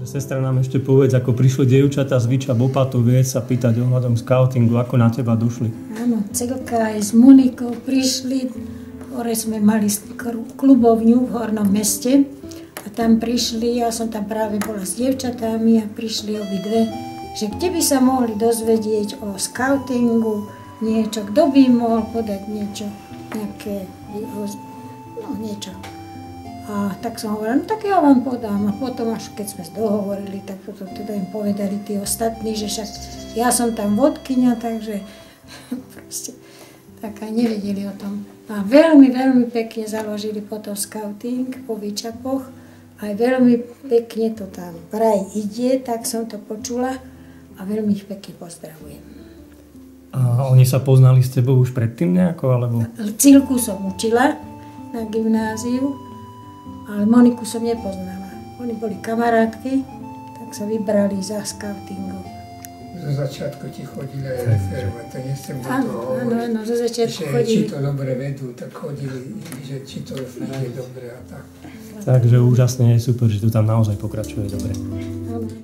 Sestra, nám ešte povedz, ako prišli dievčatá z Viča Bopatoviec sa pýtať ohľadom skautingu, ako na teba došli. Áno, Celka aj s Monikou prišli, hore sme mali klubovňu v Hornom Meste a tam prišli, ja som tam práve bola s dievčatami a prišli obidve, že kde by sa mohli dozvedieť o skautingu, niečo, kto by mohol podať niečo, nejaké, no niečo. A tak som hovorila, no tak ja vám podám. A potom, až keď sme dohovorili, tak potom teda im povedali tí ostatní, že však ja som tam vodkyňa, takže proste tak aj nevedeli o tom. A veľmi, veľmi pekne založili potom skauting po Vyčapoch. Aj veľmi pekne to tam vraj ide, tak som to počula a veľmi ich pekne pozdravujem. A oni sa poznali s tebou už predtým nejako, alebo? Cilku som učila na gymnáziu, ale Moniku som nepoznala. Oni boli kamarátky, tak sa vybrali za skautingom. Zo začiatku ti chodili aj referovať, to nechcem do toho hovoriť. Áno, zo začiatku Či chodili. to dobre vedú, tak chodili, že či to ide dobre a tak. Takže úžasne je super, že to tam naozaj pokračuje dobre. Áno.